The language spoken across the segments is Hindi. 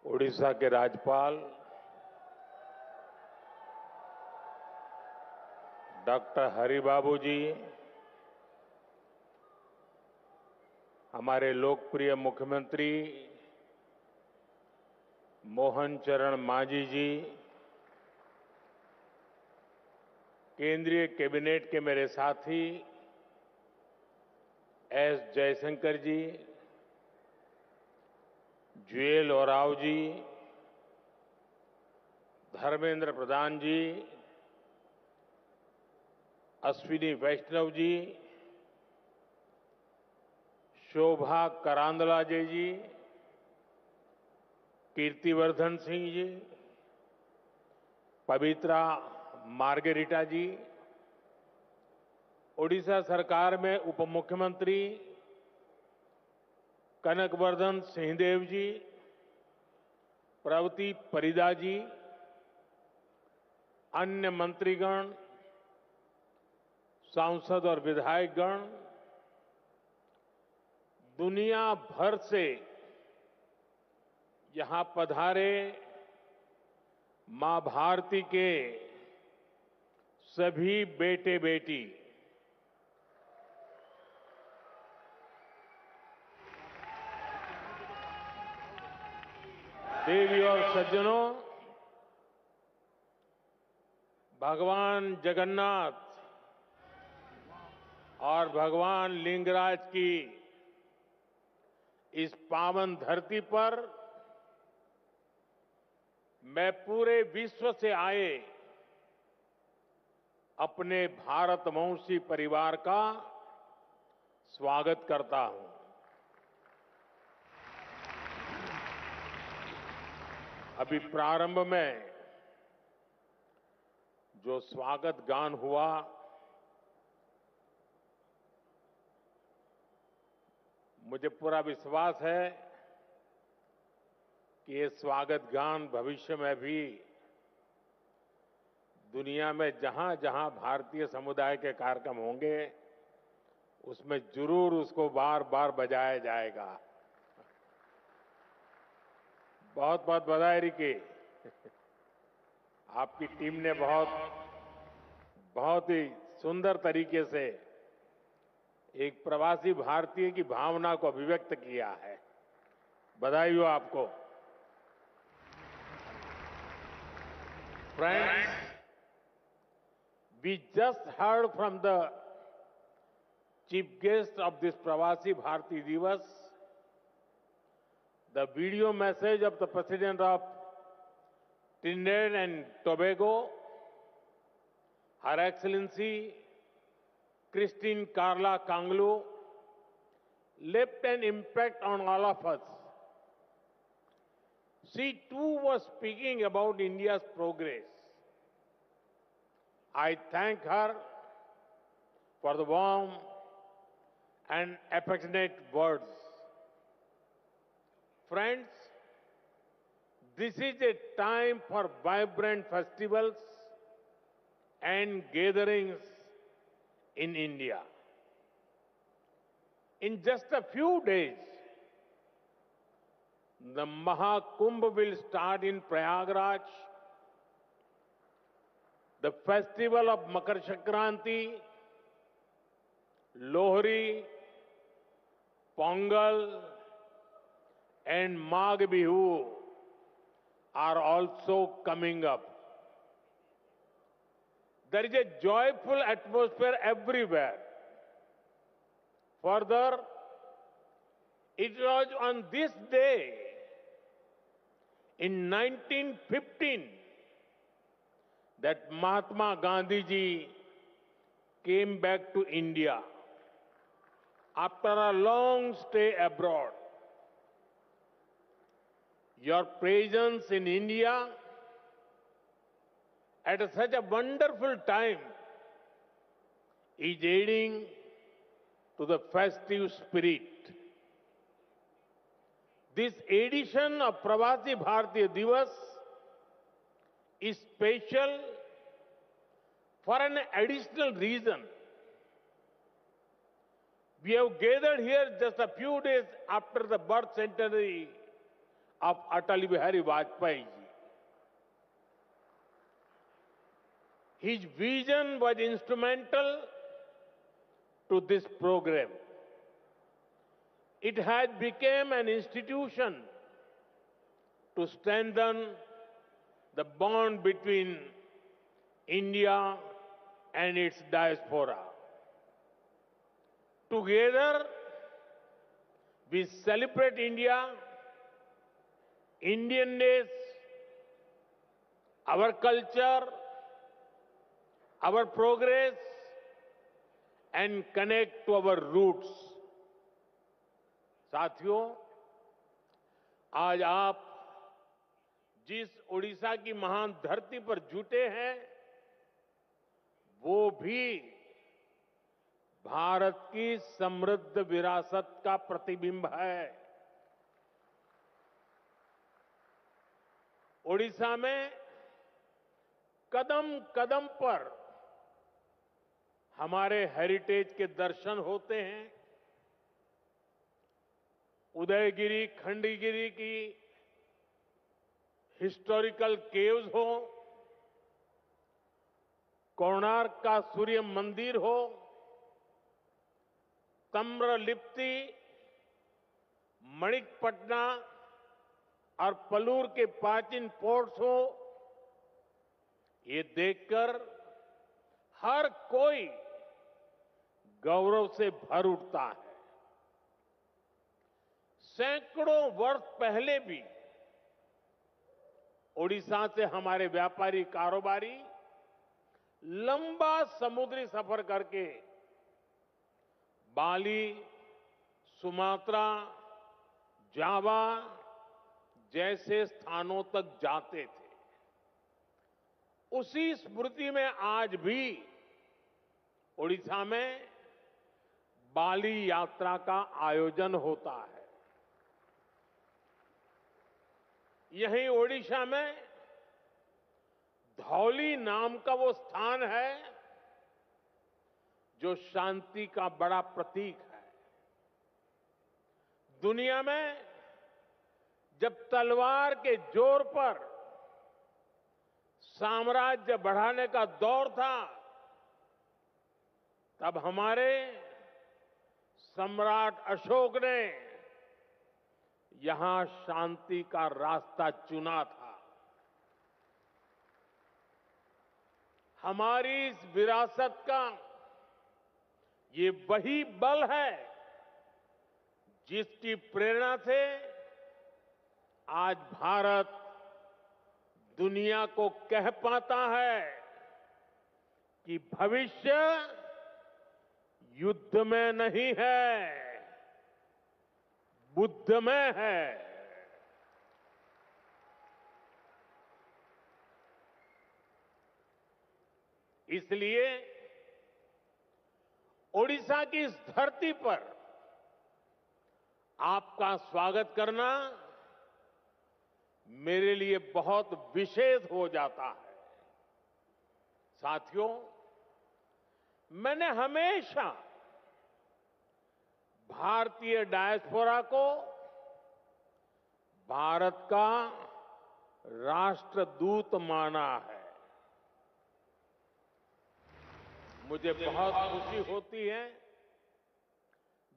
उड़ीसा के राज्यपाल डॉक्टर हरिबाबू जी, हमारे लोकप्रिय मुख्यमंत्री मोहन चरण मांझी जी, केंद्रीय कैबिनेट के मेरे साथी एस जयशंकर जी, जुएल ओराव जी, धर्मेंद्र प्रधान जी, अश्विनी वैष्णव जी, शोभा करांदलाजे जी, कीर्तिवर्धन सिंह जी, पवित्रा मार्गेरिटा जी, ओडिशा सरकार में उप मुख्यमंत्री कनकवर्धन सिंहदेव जी, प्रवती परिदा जी, अन्य मंत्रीगण, सांसद और विधायकगण, दुनिया भर से यहां पधारे मां भारती के सभी बेटे बेटी, देवी और सज्जनों, भगवान जगन्नाथ और भगवान लिंगराज की इस पावन धरती पर मैं पूरे विश्व से आए अपने भारतवंशी परिवार का स्वागत करता हूं। अभी प्रारंभ में जो स्वागत गान हुआ, मुझे पूरा विश्वास है कि ये स्वागत गान भविष्य में भी दुनिया में जहां जहां भारतीय समुदाय के कार्यक्रम होंगे उसमें जरूर उसको बार बार बजाया जाएगा। बहुत बहुत बधाई रिकी। आपकी टीम ने बहुत ही सुंदर तरीके से एक प्रवासी भारतीय की भावना को अभिव्यक्त किया है। बधाई हो आपको। Friends, we just heard from the chief guest of this Pravasi Bharati Divas the video message of the President of Trinidad and Tobago, Her Excellency Christine Carla Kanglu, left an impact on all of us. She too was speaking about India's progress. I thank her for the warm and affectionate words. Friends, this is a time for vibrant festivals and gatherings in India. In just a few days, the Mahakumbh will start in Prayagraj. The festival of Makar Sankranti, Lohri, Pongal, and Magh Bihu are also coming up. There is a joyful atmosphere everywhere. Further, it was on this day in 1915 that Mahatma Gandhi ji came back to India after a long stay abroad. Your presence in India at such a wonderful time is aiding to the festive spirit. This edition of Pravasi Bharatiya Divas is special for an additional reason. We have gathered here just a few days after the birth centenary of Atal Bihari Vajpayee ji. His vision was instrumental to this program. It has become an institution to strengthen the bond between India and its diaspora. Together, we celebrate India, Indianness, our culture, our progress, and connect to our roots. साथियों, आज आप जिस ओडिशा की महान धरती पर जुटे हैं, वो भी भारत की समृद्ध विरासत का प्रतिबिंब है। ओडिशा में कदम कदम पर हमारे हेरिटेज के दर्शन होते हैं। उदयगिरी, खंडगिरी की हिस्टोरिकल केव्स हो, कोणार्क का सूर्य मंदिर हो, ताम्रलिप्ति, मणिकपटना और पलूर के प्राचीन पोर्ट्स हो, ये देखकर हर कोई गौरव से भर उठता है। सैकड़ों वर्ष पहले भी ओडिशा से हमारे व्यापारी कारोबारी लंबा समुद्री सफर करके बाली, सुमात्रा, जावा जैसे स्थानों तक जाते थे। उसी स्मृति में आज भी ओडिशा में बाली यात्रा का आयोजन होता है। यहीं ओडिशा में धौली नाम का वो स्थान है जो शांति का बड़ा प्रतीक है। दुनिया में जब तलवार के जोर पर साम्राज्य बढ़ाने का दौर था, तब हमारे सम्राट अशोक ने यहां शांति का रास्ता चुना था। हमारी इस विरासत का ये वही बल है जिसकी प्रेरणा से आज भारत दुनिया को कह पाता है कि भविष्य युद्ध में नहीं है, बुद्ध में है। इसलिए ओडिशा की इस धरती पर आपका स्वागत करना मेरे लिए बहुत विशेष हो जाता है। साथियों, मैंने हमेशा भारतीय डायस्पोरा को भारत का राष्ट्रदूत माना है। मुझे बहुत खुशी होती है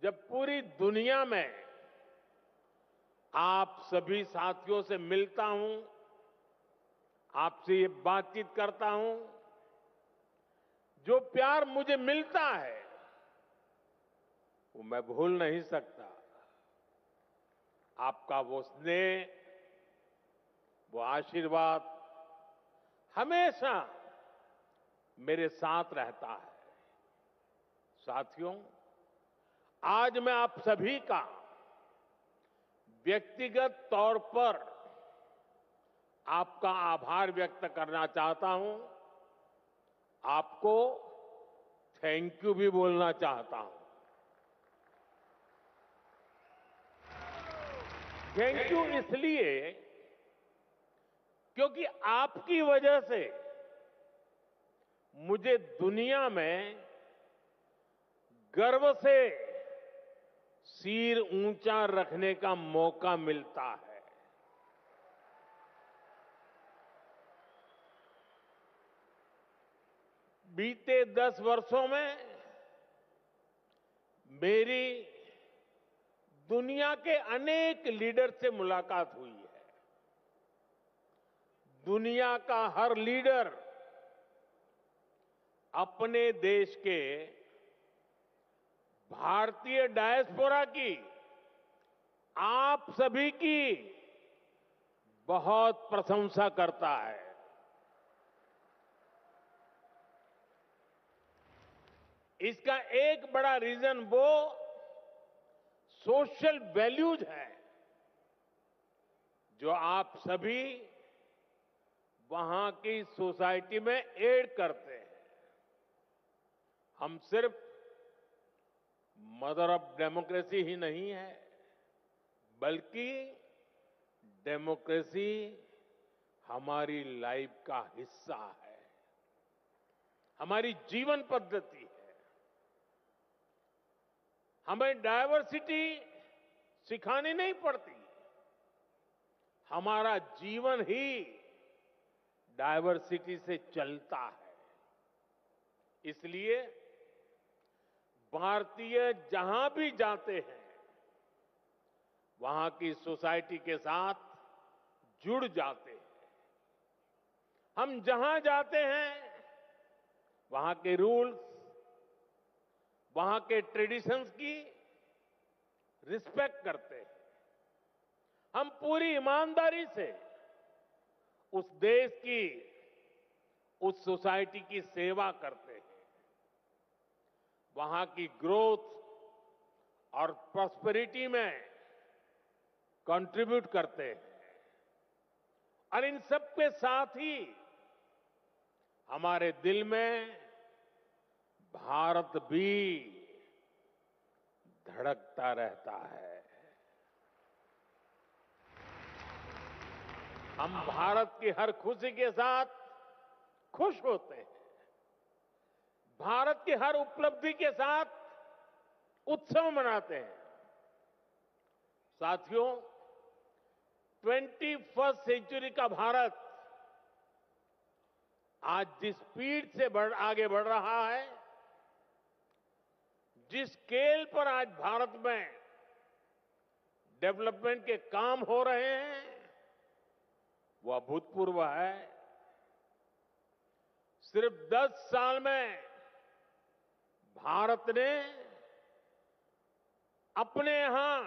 जब पूरी दुनिया में आप सभी साथियों से मिलता हूं, आपसे ये बातचीत करता हूं। जो प्यार मुझे मिलता है वो मैं भूल नहीं सकता। आपका वो स्नेह, वो आशीर्वाद हमेशा मेरे साथ रहता है। साथियों, आज मैं आप सभी का व्यक्तिगत तौर पर आपका आभार व्यक्त करना चाहता हूं। आपको थैंक यू भी बोलना चाहता हूं। थैंक यू इसलिए क्योंकि आपकी वजह से मुझे दुनिया में गर्व से सिर ऊंचा रखने का मौका मिलता है। बीते 10 वर्षों में मेरी दुनिया के अनेक लीडर से मुलाकात हुई है। दुनिया का हर लीडर अपने देश के भारतीय डायस्पोरा की, आप सभी की बहुत प्रशंसा करता है। इसका एक बड़ा रीजन वो सोशल वैल्यूज है जो आप सभी वहां की सोसाइटी में ऐड करते हैं। हम सिर्फ मदर ऑफ डेमोक्रेसी ही नहीं है, बल्कि डेमोक्रेसी हमारी लाइफ का हिस्सा है, हमारी जीवन पद्धति है। हमें डायवर्सिटी सिखानी नहीं पड़ती, हमारा जीवन ही डायवर्सिटी से चलता है। इसलिए भारतीय जहां भी जाते हैं वहां की सोसाइटी के साथ जुड़ जाते हैं। हम जहां जाते हैं वहां के रूल्स, वहां के ट्रेडिशंस की रिस्पेक्ट करते हैं। हम पूरी ईमानदारी से उस देश की, उस सोसाइटी की सेवा करते हैं। वहां की ग्रोथ और प्रॉस्पेरिटी में कंट्रीब्यूट करते हैं। और इन सब के साथ ही हमारे दिल में भारत भी धड़कता रहता है। हम भारत की हर खुशी के साथ खुश होते हैं, भारत की हर उपलब्धि के साथ उत्सव मनाते हैं। साथियों, 21st सेंचुरी का भारत आज जिस स्पीड से आगे बढ़ रहा है, जिस स्केल पर आज भारत में डेवलपमेंट के काम हो रहे हैं, वो अभूतपूर्व है। सिर्फ 10 साल में भारत ने अपने यहां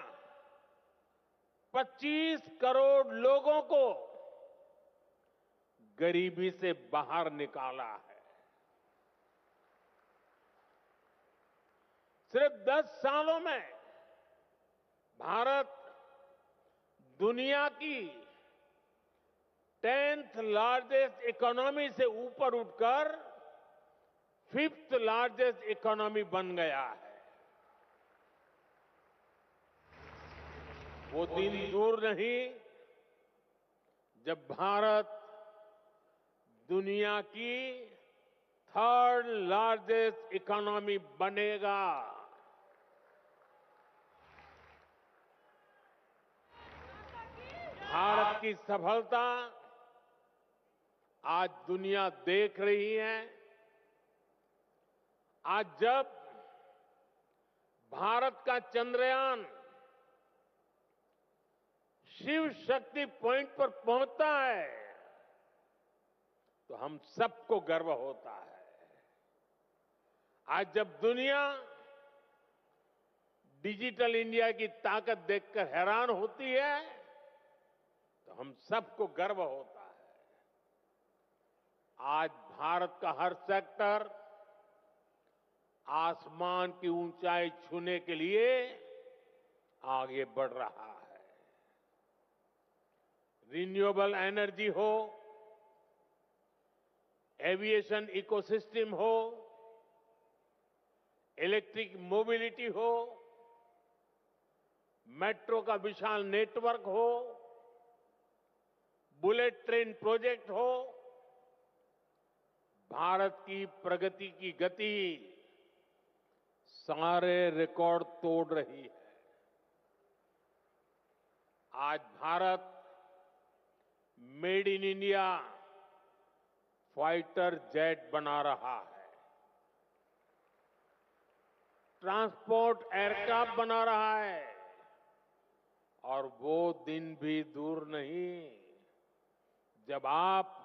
25 करोड़ लोगों को गरीबी से बाहर निकाला है। सिर्फ 10 सालों में भारत दुनिया की 10th लार्जेस्ट इकोनॉमी से ऊपर उठकर 5th लार्जेस्ट इकोनॉमी बन गया है। वो दिन दूर नहीं जब भारत दुनिया की 3rd लार्जेस्ट इकोनॉमी बनेगा। भारत की सफलता आज दुनिया देख रही है। आज जब भारत का चंद्रयान शिव शक्ति पॉइंट पर पहुंचता है तो हम सबको गर्व होता है। आज जब दुनिया डिजिटल इंडिया की ताकत देखकर हैरान होती है तो हम सबको गर्व होता है। आज भारत का हर सेक्टर आसमान की ऊंचाई छूने के लिए आगे बढ़ रहा है। रिन्यूएबल एनर्जी हो, एविएशन इकोसिस्टम हो, इलेक्ट्रिक मोबिलिटी हो, मेट्रो का विशाल नेटवर्क हो, बुलेट ट्रेन प्रोजेक्ट हो, भारत की प्रगति की गति सारे रिकॉर्ड तोड़ रही है। आज Bharat made in India fighter jet बना रहा है। ट्रांसपोर्ट एयरक्राफ्ट बना रहा है और वो दिन भी दूर नहीं जब आप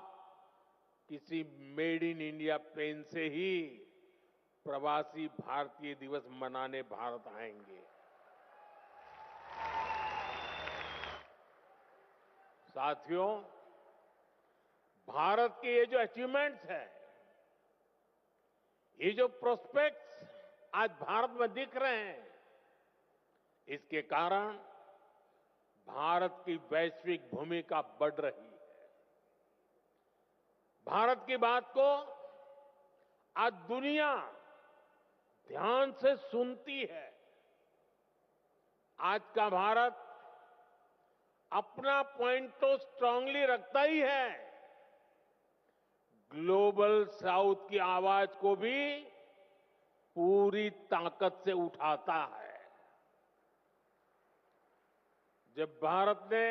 किसी मेड इन इंडिया प्लेन से ही प्रवासी भारतीय दिवस मनाने भारत आएंगे। साथियों, भारत के ये जो अचीवमेंट्स हैं, ये जो प्रोस्पेक्ट्स आज भारत में दिख रहे हैं, इसके कारण भारत की वैश्विक भूमिका बढ़ रही है। भारत की बात को आज दुनिया ध्यान से सुनती है। आज का भारत अपना पॉइंट तो स्ट्रांगली रखता ही है, ग्लोबल साउथ की आवाज को भी पूरी ताकत से उठाता है। जब भारत ने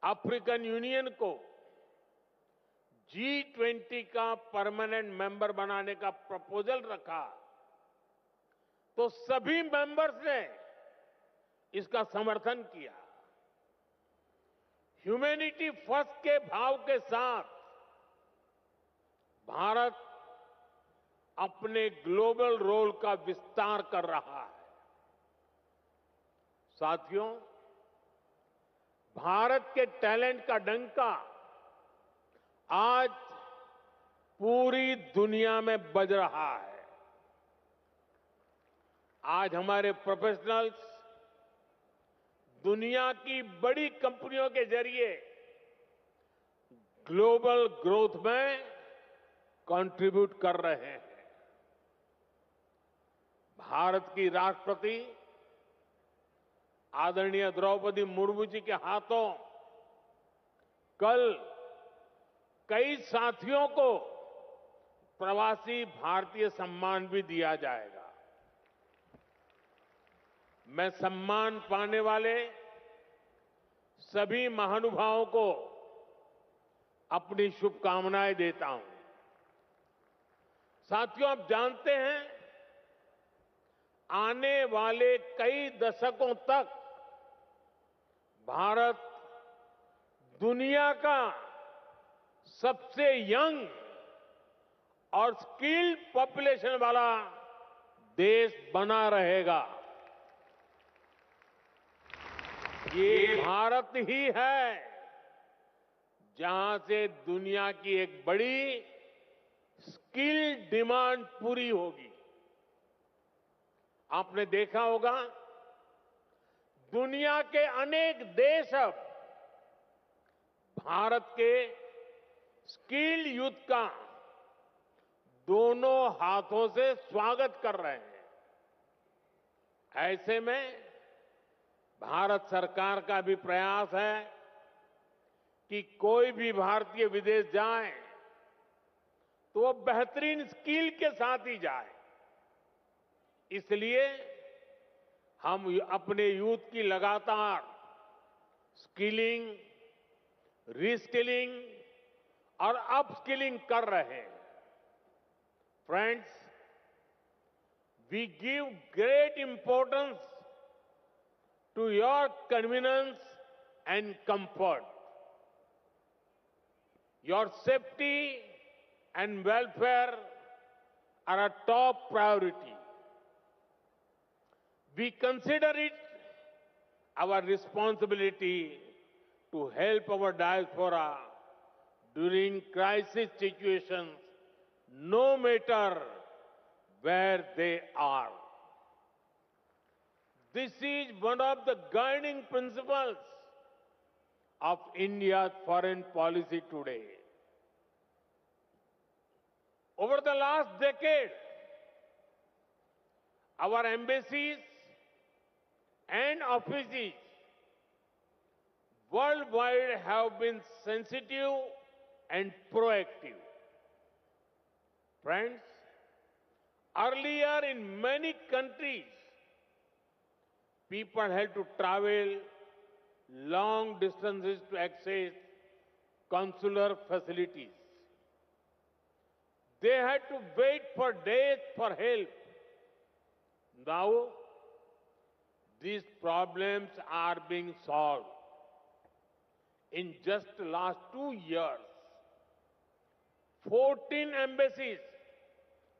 अफ्रीकन यूनियन को G20 का परमानेंट मेंबर बनाने का प्रपोजल रखा, तो सभी मेंबर्स ने इसका समर्थन किया। ह्यूमैनिटी फर्स्ट के भाव के साथ भारत अपने ग्लोबल रोल का विस्तार कर रहा है। साथियों, भारत के टैलेंट का डंका आज पूरी दुनिया में बज रहा है। आज हमारे प्रोफेशनल्स दुनिया की बड़ी कंपनियों के जरिए ग्लोबल ग्रोथ में कंट्रीब्यूट कर रहे हैं। भारत की राष्ट्रपति आदरणीय द्रौपदी मुर्मू जी के हाथों कल कई साथियों को प्रवासी भारतीय सम्मान भी दिया जाएगा। मैं सम्मान पाने वाले सभी महानुभावों को अपनी शुभकामनाएं देता हूं। साथियों, आप जानते हैं, आने वाले कई दशकों तक भारत दुनिया का सबसे यंग और स्किल्ड पॉपुलेशन वाला देश बना रहेगा। ये भारत ही है जहां से दुनिया की एक बड़ी स्किल डिमांड पूरी होगी। आपने देखा होगा, दुनिया के अनेक देश अब भारत के स्किल यूथ का दोनों हाथों से स्वागत कर रहे हैं। ऐसे में भारत सरकार का भी प्रयास है कि कोई भी भारतीय विदेश जाए तो वो बेहतरीन स्किल के साथ ही जाए। इसलिए हम अपने यूथ की लगातार स्किलिंग, रीस्किलिंग और अपस्किलिंग कर रहे हैं। Friends, we give great importance to your convenience and comfort. Your safety and welfare are a top priority. We consider it our responsibility to help our diaspora during crisis situations, no matter where they are. This is one of the guiding principles of India's foreign policy today. Over the last decade, our embassies and offices worldwide have been sensitive and proactive. Friends, earlier in many countries, people had to travel long distances to access consular facilities. They had to wait for days for help Now, these problems are being solved. In just the last 2 years, 14 embassies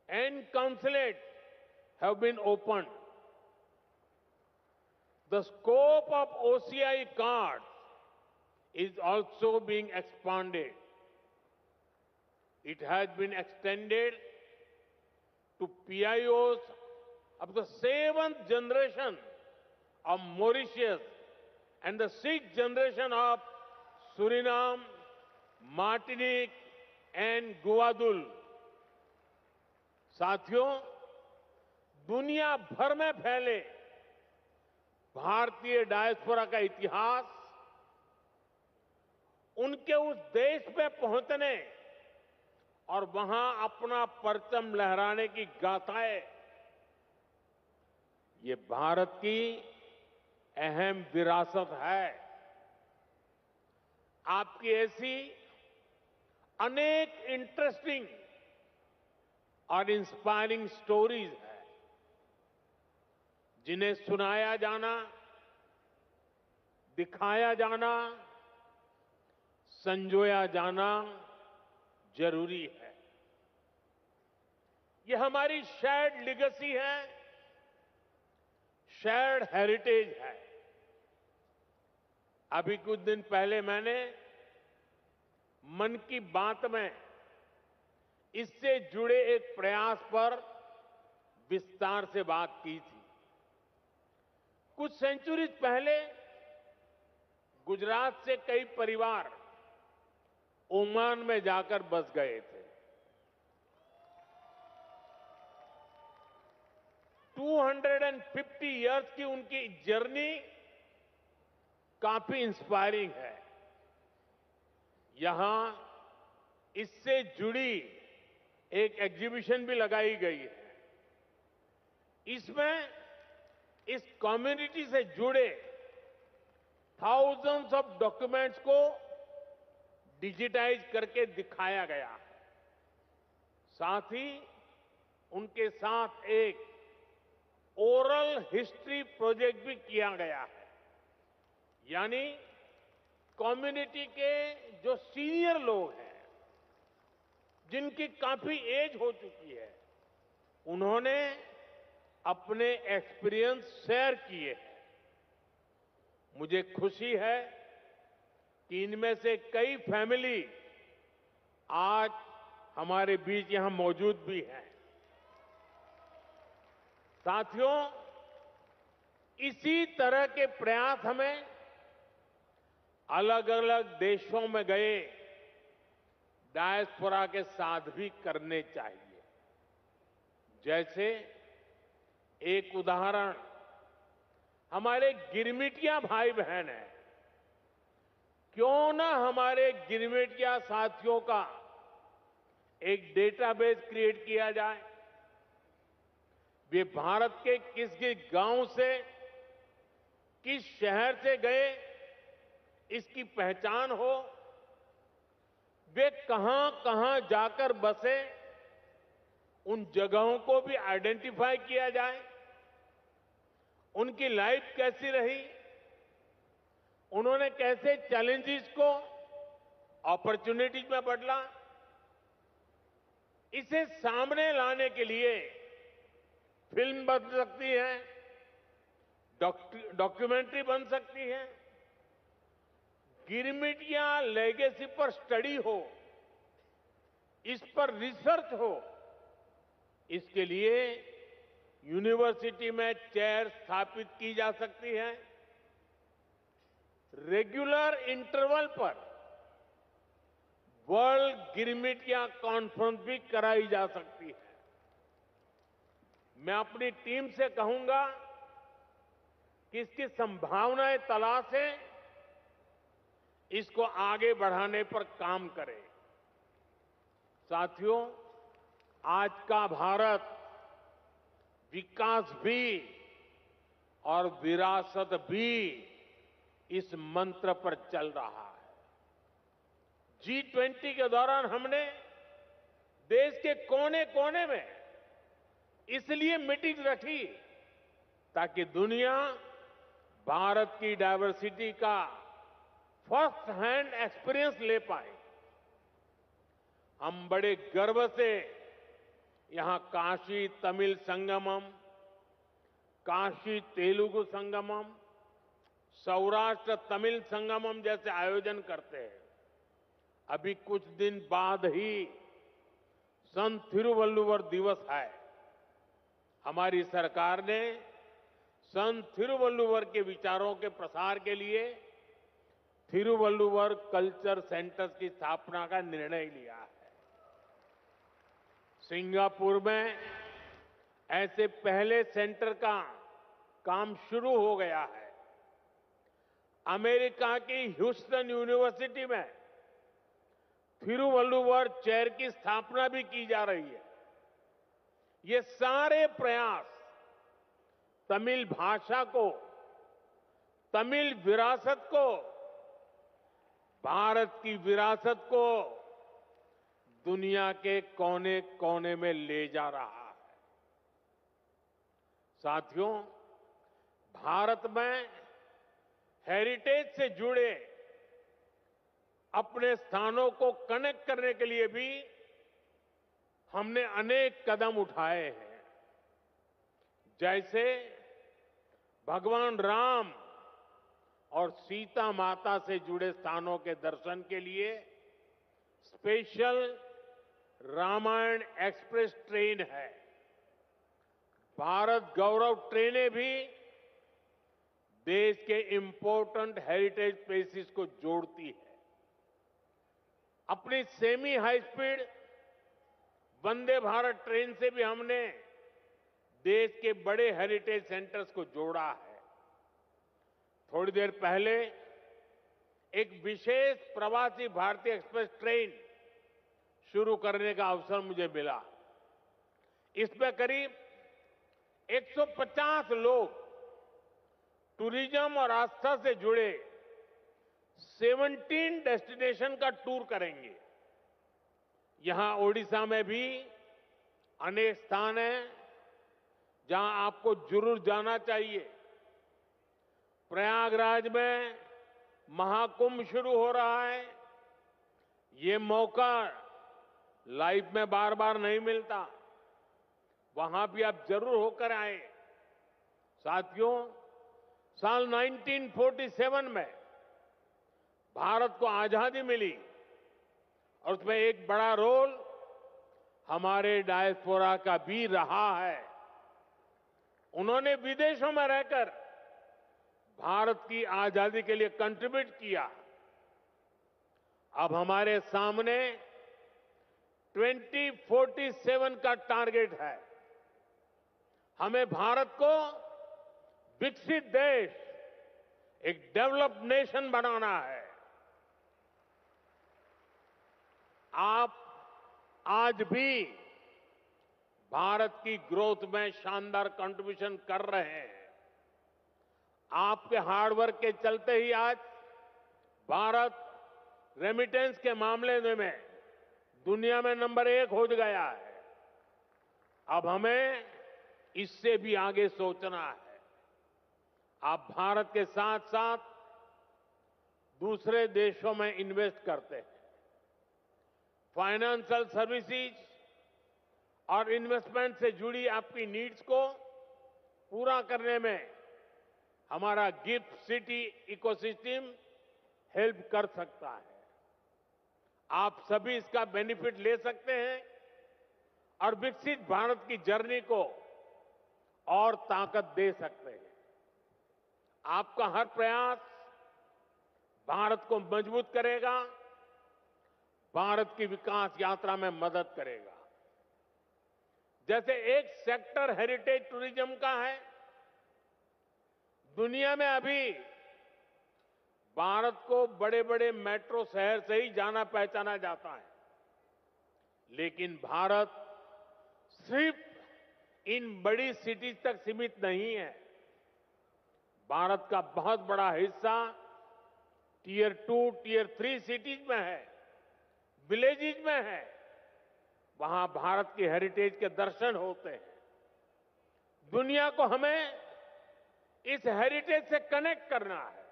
and consulates have been opened. The scope of OCI cards is also being expanded. It has been extended to PIOs of the 7th generation of Mauritius and the 6th generation of Suriname, Martinique and Guadeloupe. साथियों, दुनिया भर में फैले भारतीय डायस्पोरा का इतिहास उनके उस देश में पहुंचने और वहां अपना परचम लहराने की गाथाएं, ये भारत की अहम विरासत है। आपकी ऐसी अनेक इंटरेस्टिंग और इंस्पायरिंग स्टोरीज हैं, जिन्हें सुनाया जाना, दिखाया जाना, संजोया जाना जरूरी है। ये हमारी शेयर्ड लीगेसी है, शेयर्ड हेरिटेज है। अभी कुछ दिन पहले मैंने मन की बात में इससे जुड़े एक प्रयास पर विस्तार से बात की थी। कुछ सेंचुरीज पहले गुजरात से कई परिवार ओमान में जाकर बस गए थे। 250 इयर्स की उनकी जर्नी काफी इंस्पायरिंग है। यहां इससे जुड़ी एक एग्जीबिशन भी लगाई गई है। इसमें इस कम्युनिटी से जुड़े थाउजेंड्स ऑफ डॉक्यूमेंट्स को डिजिटाइज करके दिखाया गया है। साथ ही उनके साथ एक ओरल हिस्ट्री प्रोजेक्ट भी किया गया है। यानी कम्युनिटी के जो सीनियर लोग हैं, जिनकी काफी एज हो चुकी है, उन्होंने अपने एक्सपीरियंस शेयर किए हैं। मुझे खुशी है कि इनमें से कई फैमिली आज हमारे बीच यहां मौजूद भी हैं। साथियों, इसी तरह के प्रयास हमें अलग अलग देशों में गए डायस्पोरा के साथ भी करने चाहिए। जैसे एक उदाहरण हमारे गिरमिटिया भाई बहन हैं। क्यों ना हमारे गिरमिटिया साथियों का एक डेटाबेस क्रिएट किया जाए। वे भारत के किस किस गांव से, किस शहर से गए, इसकी पहचान हो। वे कहां कहां जाकर बसे, उन जगहों को भी आइडेंटिफाई किया जाए। उनकी लाइफ कैसी रही, उन्होंने कैसे चैलेंजेस को अपॉर्चुनिटीज में बदला, इसे सामने लाने के लिए फिल्म बन सकती है, डॉक्यूमेंट्री बन सकती है, गिरमिटिया लेगेसी पर स्टडी हो, इस पर रिसर्च हो। इसके लिए यूनिवर्सिटी में चेयर स्थापित की जा सकती है। रेगुलर इंटरवल पर वर्ल्ड गिरमिटिया कॉन्फ्रेंस भी कराई जा सकती है। मैं अपनी टीम से कहूंगा कि इसकी संभावनाएं तलाशें, इसको आगे बढ़ाने पर काम करें। साथियों, आज का भारत विकास भी और विरासत भी इस मंत्र पर चल रहा है। G20 के दौरान हमने देश के कोने कोने में इसलिए मीटिंग रखी ताकि दुनिया भारत की डायवर्सिटी का फर्स्ट हैंड एक्सपीरियंस ले पाए। हम बड़े गर्व से यहां काशी तमिल संगमम, काशी तेलुगु संगमम, सौराष्ट्र तमिल संगमम जैसे आयोजन करते हैं। अभी कुछ दिन बाद ही संत थिरुवल्लुवर दिवस है। हमारी सरकार ने संत थिरुवल्लुवर के विचारों के प्रसार के लिए थिरुवल्लुवर कल्चर सेंटर्स की स्थापना का निर्णय लिया है। सिंगापुर में ऐसे पहले सेंटर का काम शुरू हो गया है। अमेरिका की ह्यूस्टन यूनिवर्सिटी में थिरुवल्लुवर चेयर की स्थापना भी की जा रही है। ये सारे प्रयास तमिल भाषा को, तमिल विरासत को, भारत की विरासत को दुनिया के कोने कोने में ले जा रहा है। साथियों, भारत में हेरिटेज से जुड़े अपने स्थानों को कनेक्ट करने के लिए भी हमने अनेक कदम उठाए हैं। जैसे भगवान राम और सीता माता से जुड़े स्थानों के दर्शन के लिए स्पेशल रामायण एक्सप्रेस ट्रेन है। भारत गौरव ट्रेनें भी देश के इंपॉर्टेंट हेरिटेज प्लेसेस को जोड़ती है। अपनी semi high speed Vande Bharat train से भी हमने देश के बड़े हेरिटेज सेंटर्स को जोड़ा है। थोड़ी देर पहले एक विशेष प्रवासी भारतीय एक्सप्रेस ट्रेन शुरू करने का अवसर मुझे मिला। इसमें करीब 150 लोग टूरिज्म और आस्था से जुड़े 17 डेस्टिनेशन का टूर करेंगे। यहां ओडिशा में भी अनेक स्थान हैं जहां आपको जरूर जाना चाहिए। प्रयागराज में महाकुंभ शुरू हो रहा है। ये मौका लाइफ में बार बार नहीं मिलता। वहां भी आप जरूर होकर आए। साथियों, साल 1947 में भारत को आजादी मिली और उसमें एक बड़ा रोल हमारे डायस्पोरा का भी रहा है। उन्होंने विदेशों में रहकर भारत की आजादी के लिए कंट्रीब्यूट किया। अब हमारे सामने 2047 का टारगेट है। हमें भारत को विकसित देश, एक डेवलप्ड नेशन बनाना है। आप आज भी भारत की ग्रोथ में शानदार कंट्रीब्यूशन कर रहे हैं। आपके हार्डवर्क के चलते ही आज भारत रेमिटेंस के मामले में दुनिया में नंबर 1 हो गया है। अब हमें इससे भी आगे सोचना है। आप भारत के साथ साथ दूसरे देशों में इन्वेस्ट करते हैं। फाइनेंशियल सर्विसेज और इन्वेस्टमेंट से जुड़ी आपकी नीड्स को पूरा करने में हमारा गिफ्ट सिटी इकोसिस्टम हेल्प कर सकता है। आप सभी इसका बेनिफिट ले सकते हैं और विकसित भारत की जर्नी को और ताकत दे सकते हैं। आपका हर प्रयास भारत को मजबूत करेगा, भारत की विकास यात्रा में मदद करेगा। जैसे एक सेक्टर हेरिटेज टूरिज्म का है। दुनिया में अभी भारत को बड़े बड़े मेट्रो शहर से ही जाना पहचाना जाता है, लेकिन भारत सिर्फ इन बड़ी सिटीज तक सीमित नहीं है। भारत का बहुत बड़ा हिस्सा टियर 2, टियर 3 सिटीज में है, विलेजेज में है। वहां भारत की हेरिटेज के दर्शन होते हैं। दुनिया को हमें इस हेरिटेज से कनेक्ट करना है।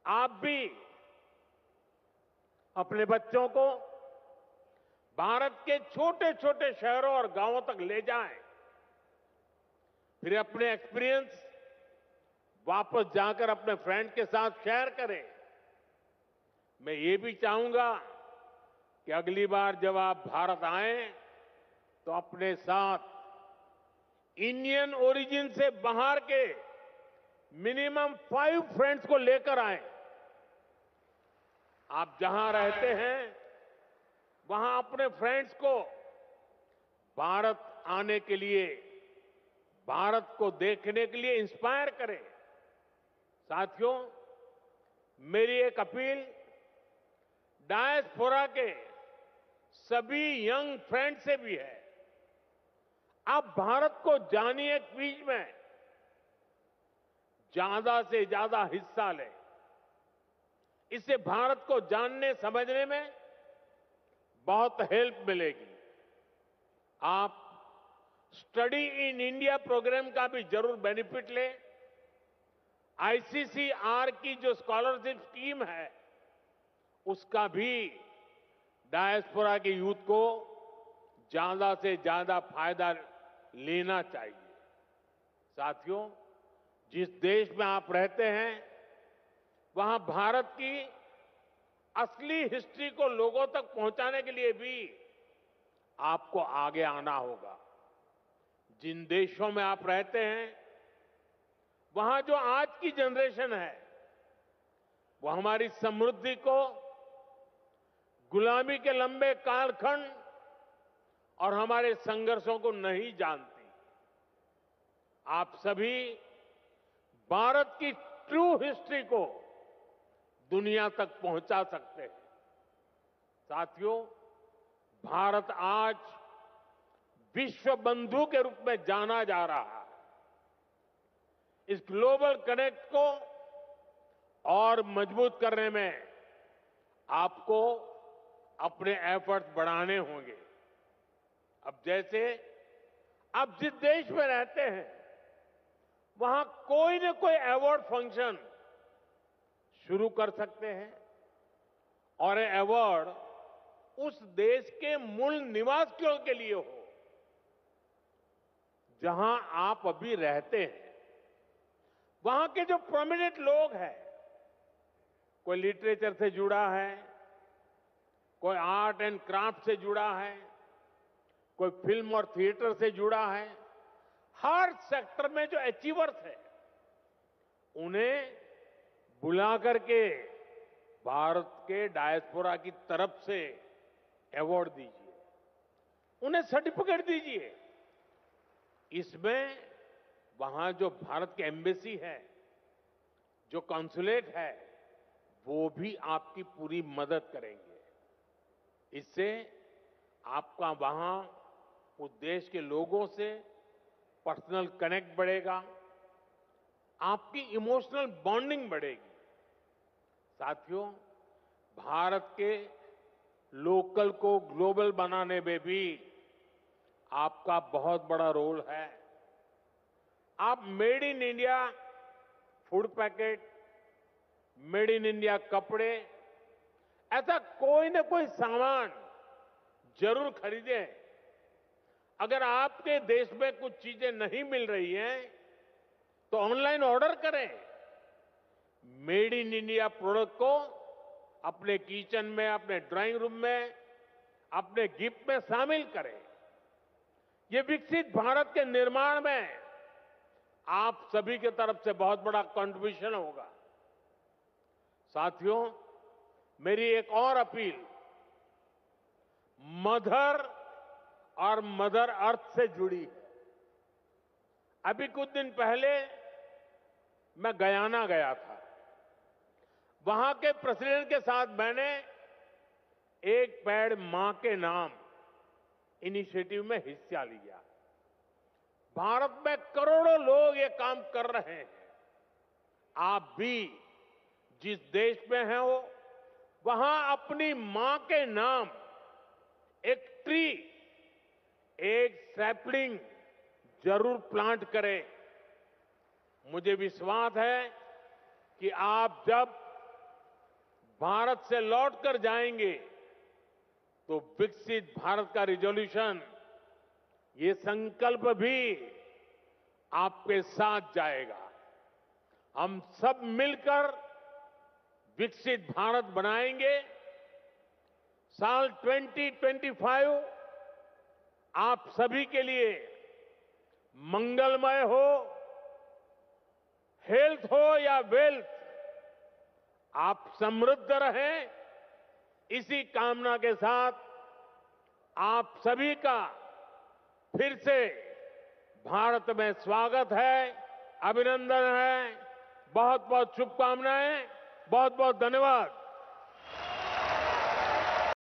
आप भी अपने बच्चों को भारत के छोटे छोटे शहरों और गांवों तक ले जाएं, फिर अपने एक्सपीरियंस वापस जाकर अपने फ्रेंड के साथ शेयर करें। मैं ये भी चाहूंगा कि अगली बार जब आप भारत आएं तो अपने साथ इंडियन ओरिजिन से बाहर के मिनिमम 5 फ्रेंड्स को लेकर आएं। आप जहां रहते हैं वहां अपने फ्रेंड्स को भारत आने के लिए, भारत को देखने के लिए इंस्पायर करें। साथियों, मेरी एक अपील डायस्पोरा के सभी यंग फ्रेंड से भी है। आप भारत को जानिए, क्विज में ज्यादा से ज्यादा हिस्सा लें। इससे भारत को जानने समझने में बहुत हेल्प मिलेगी। आप स्टडी इन इंडिया प्रोग्राम का भी जरूर बेनिफिट लें। आईसीसीआर की जो स्कॉलरशिप स्कीम है उसका भी डायस्पोरा के यूथ को ज्यादा से ज्यादा फायदा लेना चाहिए। साथियों, जिस देश में आप रहते हैं वहां भारत की असली हिस्ट्री को लोगों तक पहुंचाने के लिए भी आपको आगे आना होगा। जिन देशों में आप रहते हैं वहां जो आज की जनरेशन है वो हमारी समृद्धि को, गुलामी के लंबे कालखंड और हमारे संघर्षों को नहीं जानती। आप सभी भारत की ट्रू हिस्ट्री को दुनिया तक पहुंचा सकते हैं। साथियों, भारत आज विश्व बंधु के रूप में जाना जा रहा है। इस ग्लोबल कनेक्ट को और मजबूत करने में आपको अपने एफर्ट्स बढ़ाने होंगे। अब जैसे आप जिस देश में रहते हैं वहां कोई न कोई अवार्ड फंक्शन शुरू कर सकते हैं और ये अवार्ड उस देश के मूल निवासियों के लिए हो जहां आप अभी रहते हैं। वहां के जो प्रोमिनेंट लोग हैं, कोई लिटरेचर से जुड़ा है, कोई आर्ट एंड क्राफ्ट से जुड़ा है, कोई फिल्म और थिएटर से जुड़ा है, हर सेक्टर में जो अचीवर्स है उन्हें बुला करके भारत के डायस्पोरा की तरफ से अवार्ड दीजिए, उन्हें सर्टिफिकेट दीजिए। इसमें वहां जो भारत की एम्बेसी है, जो कॉन्सुलेट है, वो भी आपकी पूरी मदद करेंगे। इससे आपका वहां उस देश के लोगों से पर्सनल कनेक्ट बढ़ेगा, आपकी इमोशनल बॉन्डिंग बढ़ेगी। साथियों, भारत के लोकल को ग्लोबल बनाने में भी आपका बहुत बड़ा रोल है। आप made in India food packet, made in India कपड़े, ऐसा कोई न कोई सामान जरूर खरीदें। अगर आपके देश में कुछ चीजें नहीं मिल रही हैं तो ऑनलाइन ऑर्डर करें। मेड इन इंडिया प्रोडक्ट को अपने किचन में, अपने ड्राइंग रूम में, अपने गिफ्ट में शामिल करें। ये विकसित भारत के निर्माण में आप सभी की तरफ से बहुत बड़ा कंट्रीब्यूशन होगा। साथियों, मेरी एक और अपील मदर और मदर अर्थ से जुड़ी है। अभी कुछ दिन पहले मैं गयाना गया था। वहां के प्रेसिडेंट के साथ मैंने एक पेड़ मां के नाम इनिशिएटिव में हिस्सा लिया। भारत में करोड़ों लोग ये काम कर रहे हैं। आप भी जिस देश में हैं हो वहां अपनी मां के नाम एक ट्री, एक सैपलिंग जरूर प्लांट करें। मुझे विश्वास है कि आप जब भारत से लौटकर जाएंगे तो विकसित भारत का रिजोल्यूशन, ये संकल्प भी आपके साथ जाएगा। हम सब मिलकर विकसित भारत बनाएंगे। साल 2025 आप सभी के लिए मंगलमय हो, हेल्थ हो या वेल्थ, आप समृद्ध रहें, इसी कामना के साथ आप सभी का फिर से भारत में स्वागत है, अभिनंदन है। बहुत बहुत शुभकामनाएं, बहुत बहुत धन्यवाद।